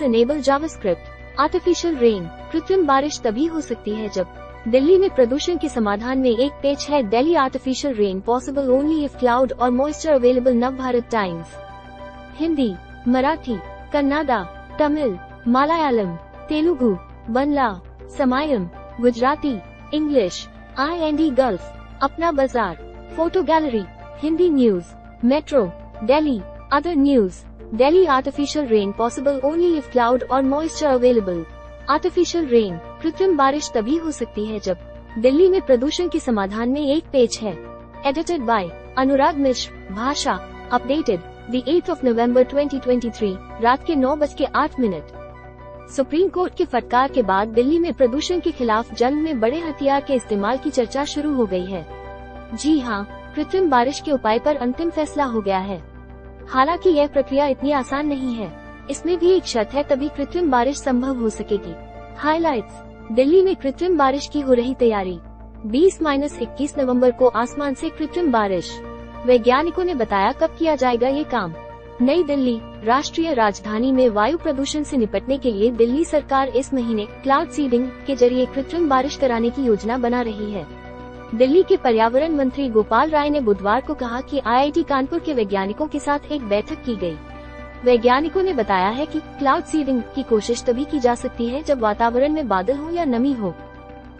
Please enable JavaScript. Artificial rain, कृत्रिम बारिश तभी हो सकती है जब दिल्ली में प्रदूषण के समाधान में एक पेच है। Delhi artificial rain possible only if cloud और moisture available. Navbharat Times. Hindi, Marathi, Kannada, Tamil, Malayalam, Telugu, Bangla, Samayam, Gujarati, English, IND Gulf, Apna Bazaar, photo gallery, Hindi news, metro, Delhi, other news. Delhi artificial rain possible only if cloud और मॉइस्चर अवेलेबल। आर्टिफिशियल रेन, कृत्रिम बारिश तभी हो सकती है जब दिल्ली में प्रदूषण के समाधान में एक पेच है। एडिटेड बाय अनुराग मिश्र। भाषा अपडेटेड द 8 नवंबर 2023 रात के 9:08। सुप्रीम कोर्ट के फटकार के बाद दिल्ली में प्रदूषण के खिलाफ जंग में बड़े हथियार के इस्तेमाल की चर्चा शुरू हो गई है। जी हां, कृत्रिम बारिश के उपाय पर अंतिम फैसला हो गया है। हालांकि यह प्रक्रिया इतनी आसान नहीं है। इसमें भी एक शर्त है, तभी कृत्रिम बारिश संभव हो सकेगी। हाइलाइट्स। दिल्ली में कृत्रिम बारिश की हो रही तैयारी। 20-21 नवंबर को आसमान से कृत्रिम बारिश। वैज्ञानिकों ने बताया कब किया जाएगा ये काम। नई दिल्ली, राष्ट्रीय राजधानी में वायु प्रदूषण से निपटने के लिए दिल्ली सरकार इस महीने क्लाउड सीडिंग के जरिए कृत्रिम बारिश कराने की योजना बना रही है। दिल्ली के पर्यावरण मंत्री गोपाल राय ने बुधवार को कहा कि IIT कानपुर के वैज्ञानिकों के साथ एक बैठक की गई। वैज्ञानिकों ने बताया है कि क्लाउड सीडिंग की कोशिश तभी की जा सकती है जब वातावरण में बादल हो या नमी हो।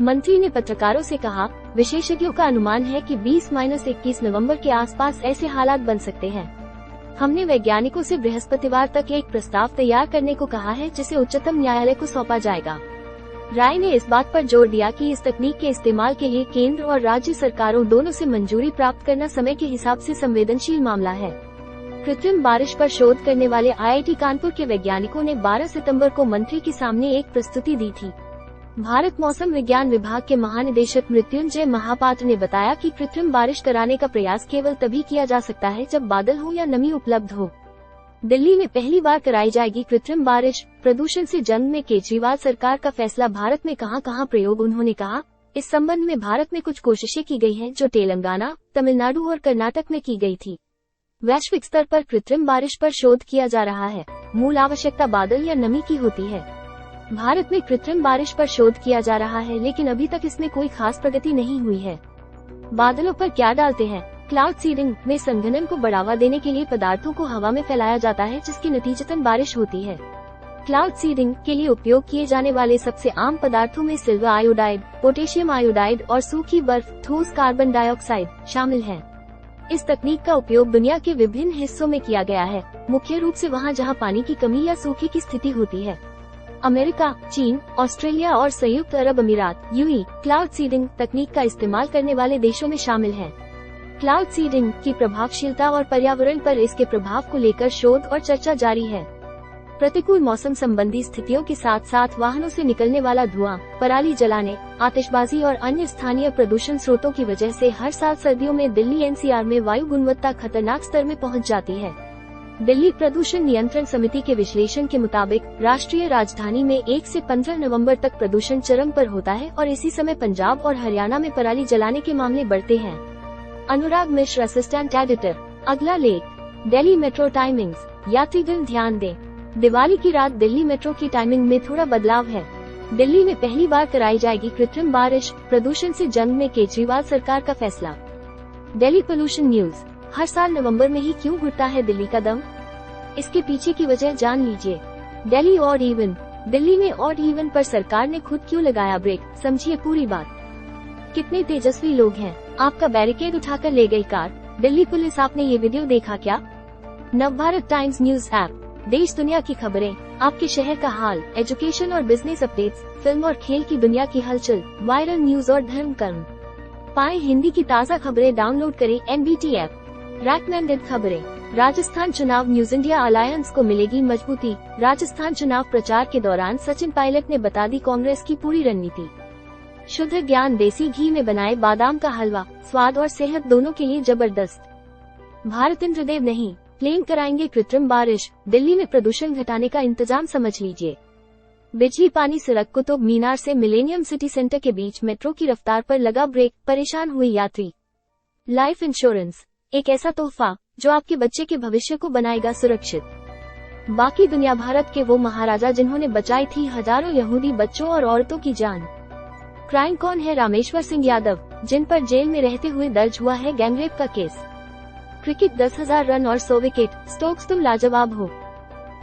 मंत्री ने पत्रकारों से कहा, विशेषज्ञों का अनुमान है कि 20-21 नवंबर के आसपास ऐसे हालात बन सकते हैं। हमने वैज्ञानिकों से बृहस्पतिवार तक एक प्रस्ताव तैयार करने को कहा है, जिसे उच्चतम न्यायालय को सौंपा जाएगा। राय ने इस बात पर जोर दिया कि इस तकनीक के इस्तेमाल के लिए केंद्र और राज्य सरकारों दोनों से मंजूरी प्राप्त करना समय के हिसाब से संवेदनशील मामला है। कृत्रिम बारिश पर शोध करने वाले IIT कानपुर के वैज्ञानिकों ने 12 सितंबर को मंत्री के सामने एक प्रस्तुति दी थी। भारत मौसम विज्ञान विभाग के महानिदेशक मृत्युंजय महापात्र ने बताया कि कृत्रिम बारिश कराने का प्रयास केवल तभी किया जा सकता है जब बादल हो या नमी उपलब्ध हो। दिल्ली में पहली बार कराई जाएगी कृत्रिम बारिश। प्रदूषण से जंग में केजरीवाल सरकार का फैसला, भारत में कहां-कहां प्रयोग। उन्होंने कहा, इस संबंध में भारत में कुछ कोशिशें की गई हैं जो तेलंगाना, तमिलनाडु और कर्नाटक में की गई थी। वैश्विक स्तर पर कृत्रिम बारिश पर शोध किया जा रहा है। मूल आवश्यकता बादल या नमी की होती है। भारत में कृत्रिम बारिश पर शोध किया जा रहा है, लेकिन अभी तक इसमें कोई खास प्रगति नहीं हुई है। बादलों पर क्या डालते हैं? क्लाउड सीडिंग में संघनन को बढ़ावा देने के लिए पदार्थों को हवा में फैलाया जाता है, जिसके नतीजतन बारिश होती है। क्लाउड सीडिंग के लिए उपयोग किए जाने वाले सबसे आम पदार्थों में सिल्वर आयोडाइड, पोटेशियम आयोडाइड और सूखी बर्फ, ठोस कार्बन डाइऑक्साइड शामिल हैं। इस तकनीक का उपयोग दुनिया के विभिन्न हिस्सों में किया गया है, मुख्य रूप से वहां जहां पानी की कमी या सूखे की स्थिति होती है। अमेरिका, चीन, ऑस्ट्रेलिया और संयुक्त अरब अमीरात UAE क्लाउड सीडिंग तकनीक का इस्तेमाल करने वाले देशों में शामिल हैं। क्लाउड सीडिंग की प्रभावशीलता और पर्यावरण पर इसके प्रभाव को लेकर शोध और चर्चा जारी है। प्रतिकूल मौसम संबंधी स्थितियों के साथ साथ वाहनों से निकलने वाला धुआं, पराली जलाने, आतिशबाजी और अन्य स्थानीय प्रदूषण स्रोतों की वजह से हर साल सर्दियों में दिल्ली NCR में वायु गुणवत्ता खतरनाक स्तर में पहुंच जाती है। दिल्ली प्रदूषण नियंत्रण समिति के विश्लेषण के मुताबिक राष्ट्रीय राजधानी में 1 से 15 नवंबर तक प्रदूषण चरम पर होता है और इसी समय पंजाब और हरियाणा में पराली जलाने के मामले बढ़ते हैं। अनुराग मिश्र, असिस्टेंट एडिटर। अगला लेख, दिल्ली मेट्रो टाइमिंग्स। यात्रीगण ध्यान दें, दिवाली की रात दिल्ली मेट्रो की टाइमिंग में थोड़ा बदलाव है। दिल्ली में पहली बार कराई जाएगी कृत्रिम बारिश। प्रदूषण से जंग में केजरीवाल सरकार का फैसला। Delhi pollution news. हर साल नवंबर में ही क्यों घुटता है दिल्ली का दम? इसके पीछे की वजह जान लीजिए। Delhi odd even. दिल्ली में ऑड इवन पर सरकार ने खुद क्यों लगाया ब्रेक, समझिए पूरी बात। कितने तेजस्वी लोग हैं, आपका बैरिकेड उठाकर ले गई कार। दिल्ली पुलिस, आपने ये वीडियो देखा क्या? Navbharat times news app. देश दुनिया की खबरें, आपके शहर का हाल, एजुकेशन और बिजनेस अपडेट्स, फिल्म और खेल की दुनिया की हलचल, वायरल न्यूज और धर्म कर्म। पाएं हिंदी की ताज़ा खबरें, डाउनलोड करें NBT ऐप। रेकमेंडेड खबरें। राजस्थान चुनाव, न्यूज इंडिया अलायंस को मिलेगी मजबूती। राजस्थान चुनाव प्रचार के दौरान सचिन पायलट ने बता दी कांग्रेस की पूरी रणनीति। शुद्ध ज्ञान, देसी घी में बनाए बादाम का हलवा, स्वाद और सेहत दोनों के लिए जबरदस्त। भारत इंद्रदेव नहीं, प्लेन कराएंगे कृत्रिम बारिश। दिल्ली में प्रदूषण घटाने का इंतजाम समझ लीजिए। बिजली, पानी, सड़क, कुतुब मीनार से मिलेनियम सिटी सेंटर के बीच मेट्रो की रफ्तार पर लगा ब्रेक, परेशान हुए यात्री। लाइफ इंश्योरेंस, एक ऐसा तोहफा जो आपके बच्चे के भविष्य को बनाएगा सुरक्षित। बाकी दुनिया भारत के वो महाराजा जिन्होंने बचाई थी हजारों यहूदी बच्चों और औरतों की जान। क्राइम कौन है रामेश्वर सिंह यादव, जिन पर जेल में रहते हुए दर्ज हुआ है गैंगरेप का केस। क्रिकेट 10,000 रन और 100 विकेट, स्टोक्स तुम लाजवाब हो।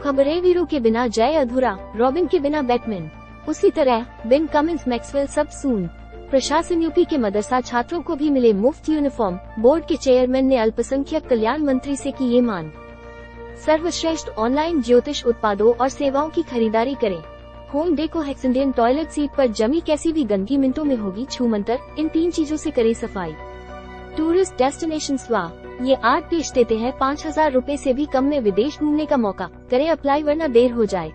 खबरें वीरू के बिना जय अधूरा, रॉबिन के बिना बैटमैन। उसी तरह बेन कमिंस मैक्सवेल सब सून। प्रशासन यूपी के मदरसा छात्रों को भी मिले मुफ्त यूनिफॉर्म, बोर्ड के चेयरमैन ने अल्पसंख्यक कल्याण मंत्री से की ये मांग। सर्वश्रेष्ठ ऑनलाइन ज्योतिष उत्पादों और सेवाओं की खरीदारी करें। होम डेको हेक्सेंडियन टॉयलेट सीट पर जमी कैसी भी गंदगी मिनटों में होगी छूमंतर, इन 3 चीजों से करे सफाई। टूरिस्ट डेस्टिनेशन स्वा ये 8 पेश देते हैं 5,000 रूपए से भी कम में विदेश घूमने का मौका। करें अप्लाई वरना देर हो जाए।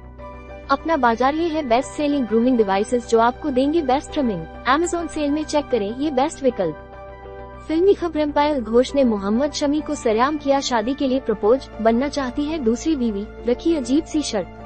अपना बाजार ये है बेस्ट सेलिंग ग्रूमिंग डिवाइसेस जो आपको देंगे बेस्ट ट्रिमिंग। Amazon सेल में चेक करें ये बेस्ट विकल्प। फिल्मी खबरें पायल घोष ने मोहम्मद शमी को सरेआम किया शादी के लिए प्रपोज, बनना चाहती है दूसरी बीवी, रखी अजीब सी शर्त।